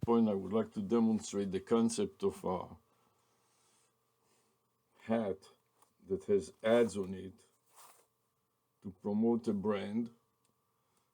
point I would like to demonstrate the concept of a hat that has ads on it to promote a brand.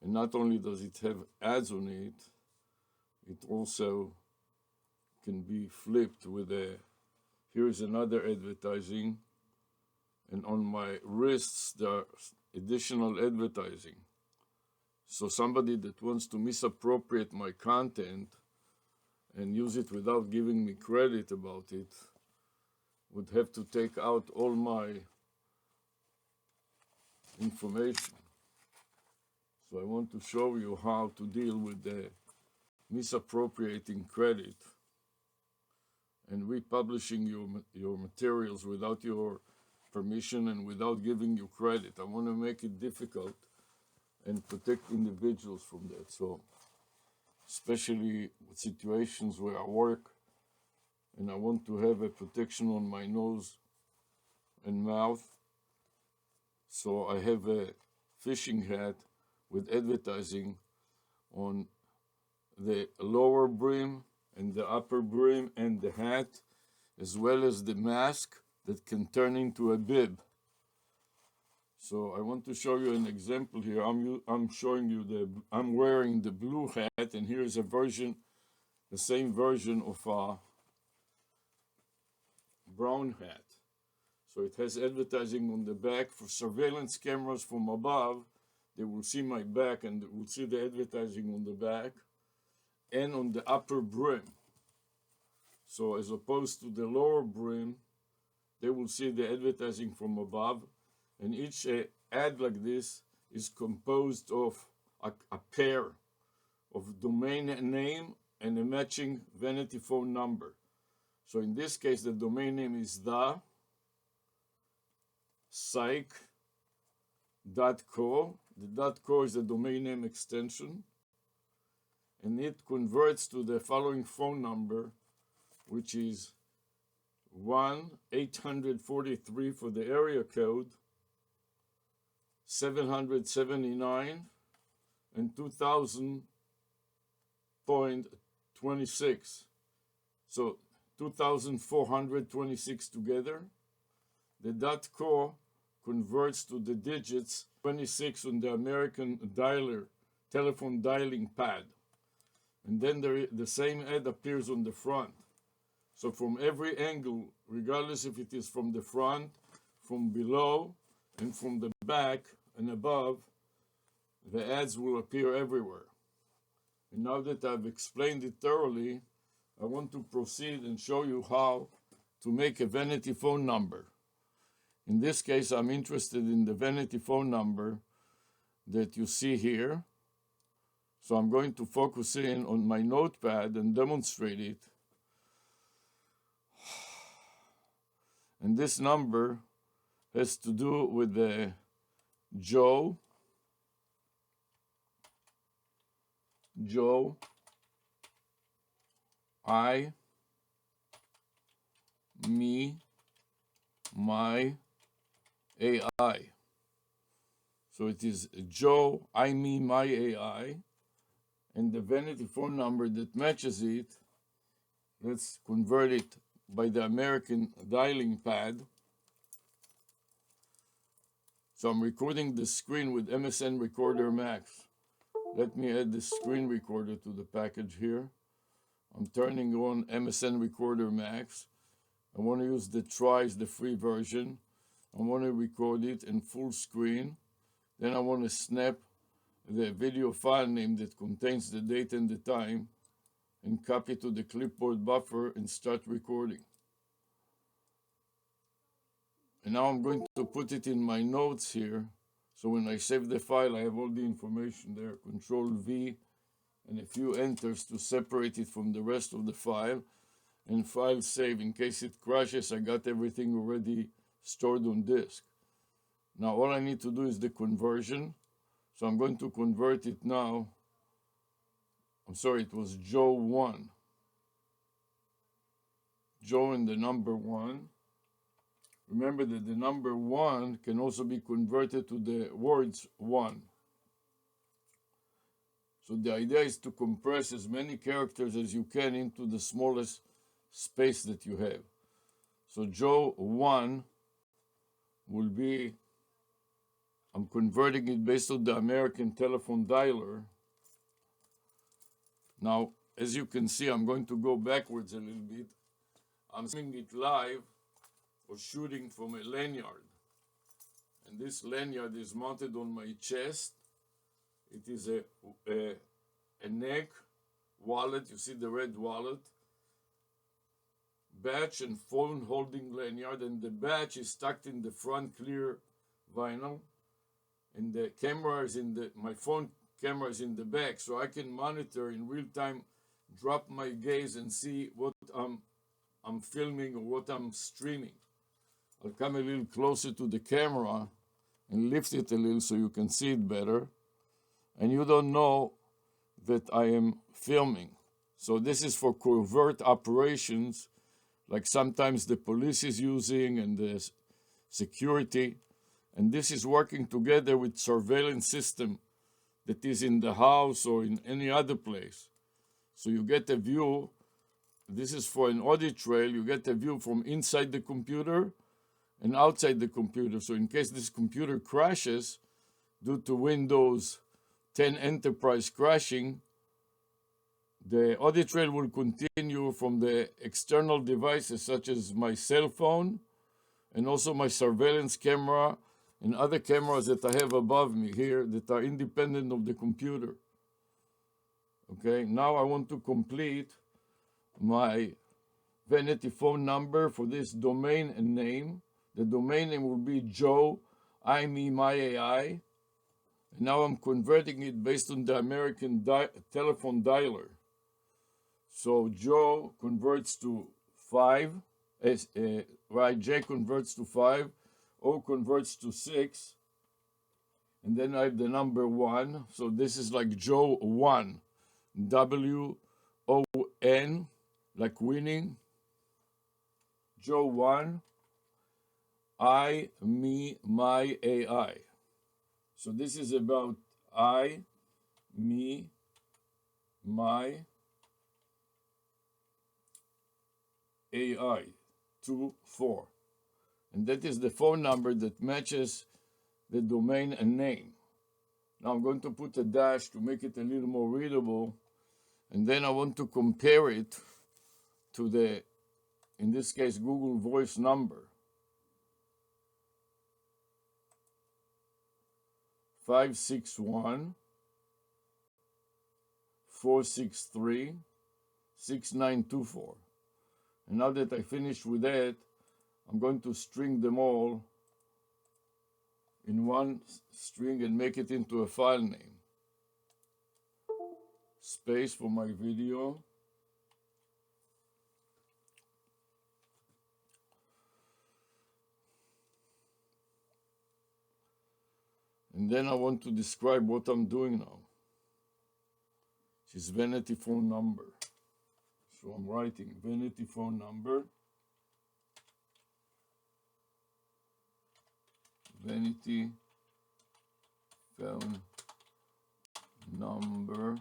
And not only does it have ads on it, it also can be flipped with a, here's another advertising, and on my wrists there's additional advertising. So somebody that wants to misappropriate my content and use it without giving me credit about it would have to take out all my information. So I want to show you how to deal with the misappropriating credit and republishing your materials without your permission and without giving you credit. I want to make it difficult and protect individuals from that. So especially with situations where I work and I want to have a protection on my nose and mouth. So I have a fishing hat with advertising on the lower brim and the upper brim and the hat, as well as the mask that can turn into a bib. So I want to show you an example here. I'm showing you I'm wearing the blue hat, and here is a version, the same version of a brown hat. So it has advertising on the back for surveillance cameras from above. They will see my back and they will see the advertising on the back and on the upper brim. So as opposed to the lower brim, they will see the advertising from above. And each ad like this is composed of a pair of domain name and a matching vanity phone number. So in this case, the domain name is the psych.co. The .co is the domain name extension, and it converts to the following phone number, which is 1-843 for the area code, 779 and 2000.26. So 2426 together. The .co converts to the digits 26 on the American telephone dialing pad. And then the same ad appears on the front. So from every angle, regardless if it is from the front, from below, and from the back and above, the ads will appear everywhere. And now that I've explained it thoroughly, I want to proceed and show you how to make a vanity phone number. In this case, I'm interested in the vanity phone number that you see here. So I'm going to focus in on my notepad and demonstrate it. And this number has to do with the Joe, I, me, my, AI. So it is Joe, I, me, my, AI. And the vanity phone number that matches it, let's convert it by the American dialing pad. So I'm recording the screen with MSN Recorder Max. Let me add the screen recorder to the package here. I'm turning on MSN Recorder Max. I want to use the Tries, the free version. I want to record it in full screen. Then I want to snap the video file name that contains the date and the time and copy to the clipboard buffer and start recording. And now I'm going to put it in my notes here. So when I save the file, I have all the information there. Control V and a few enters to separate it from the rest of the file. And file save. In case it crashes, I got everything already stored on disk. Now all I need to do is the conversion. So I'm going to convert it now. I'm sorry, it was Joe 1. Joe and the number 1. Remember that the number 1 can also be converted to the words 1. So the idea is to compress as many characters as you can into the smallest space that you have. So Joe 1 will be, I'm converting it based on the American telephone dialer. Now, as you can see, I'm going to go backwards a little bit. I'm seeing it live or shooting from a lanyard. And this lanyard is mounted on my chest. It is a neck wallet. You see the red wallet. Batch and phone holding lanyard. And the batch is tucked in the front clear vinyl. And the camera is my phone camera is in the back. So I can monitor in real time, drop my gaze and see what I'm filming or what I'm streaming. I'll come a little closer to the camera and lift it a little so you can see it better. And you don't know that I am filming. So this is for covert operations, like sometimes the police is using and the security. And this is working together with surveillance system that is in the house or in any other place. So you get a view. This is for an audit trail. You get a view from inside the computer and outside the computer. So in case this computer crashes due to Windows 10 Enterprise crashing, the audit trail will continue from the external devices such as my cell phone and also my surveillance camera and other cameras that I have above me here that are independent of the computer. Okay, now I want to complete my vanity phone number for this domain and name. The domain name will be Joe, I, me, my AI. And now I'm converting it based on the American telephone dialer. So Joe converts to 5, right? J converts to 5, O converts to 6, and then I have the number 1. So this is like Joe 1, W-O-N, like winning. Joe 1, I, me, my AI. So this is about I, me, my AI, 2, 4. And that is the phone number that matches the domain and name. Now I'm going to put a dash to make it a little more readable. And then I want to compare it to the, in this case, Google Voice number. 561 463 6924. And now that I finished with that, I'm going to string them all in one string and make it into a file name. Space for my video. And then I want to describe what I'm doing now. This is vanity phone number. So I'm writing vanity phone number. Vanity phone number.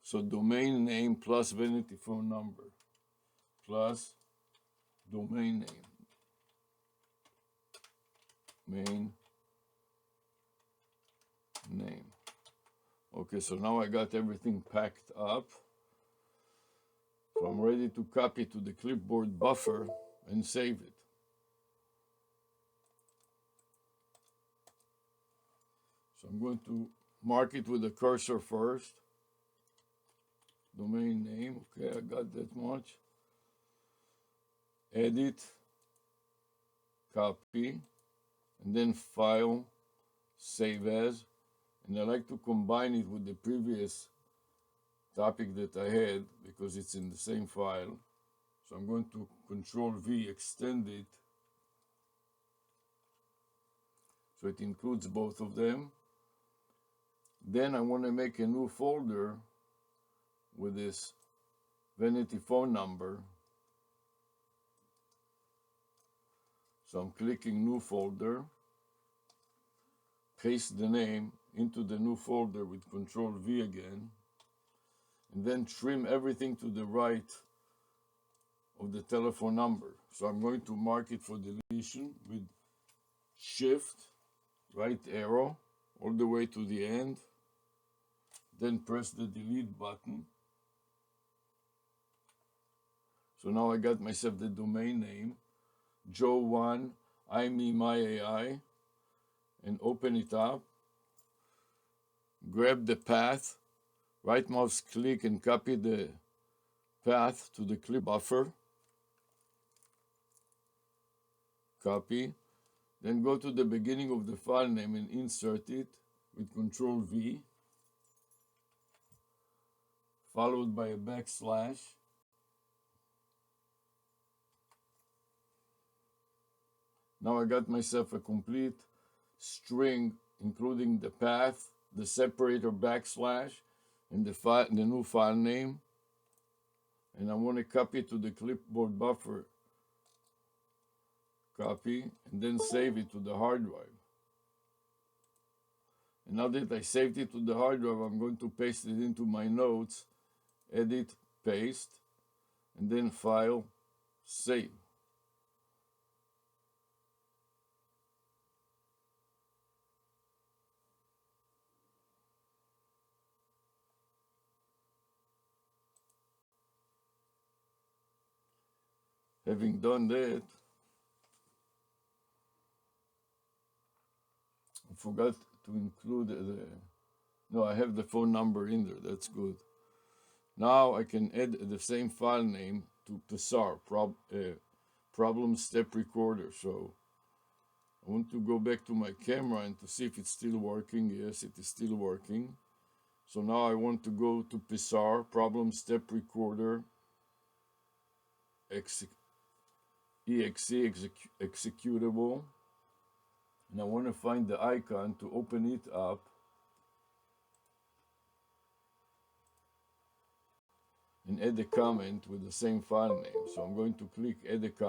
So domain name plus vanity phone number plus domain name. Main name. Okay, so now I got everything packed up. So I'm ready to copy to the clipboard buffer and save it. So I'm going to mark it with a cursor first. Domain name, okay, I got that much. Edit, copy, and then file, save as. And I like to combine it with the previous topic that I had because it's in the same file. So I'm going to Control V, extend it. So it includes both of them. Then I want to make a new folder with this vanity phone number. So I'm clicking new folder. paste the name into the new folder with Control V again, and then trim everything to the right of the telephone number. So I'm going to mark it for deletion with Shift, right arrow, all the way to the end, then press the delete button. So now I got myself the domain name, Joe1, I, me, my AI, and open it up. Grab the path, right mouse click and copy the path to the clip buffer. Copy. Then go to the beginning of the file name and insert it with Control V, followed by a backslash. Now I got myself a complete string, including the path, the separator backslash, and the new file name. And I want to copy it to the clipboard buffer. Copy, and then save it to the hard drive. And now that I saved it to the hard drive, I'm going to paste it into my notes, edit, paste, and then file, save. Having done that, I forgot to include no, I have the phone number in there, that's good. Now I can add the same file name to PSAR, problem step recorder. So I want to go back to my camera and to see if it's still working. Yes, it is still working. So now I want to go to PSAR, problem step recorder, exe executable. And I want to find the icon to open it up. And add a comment with the same file name. So I'm going to click add a comment.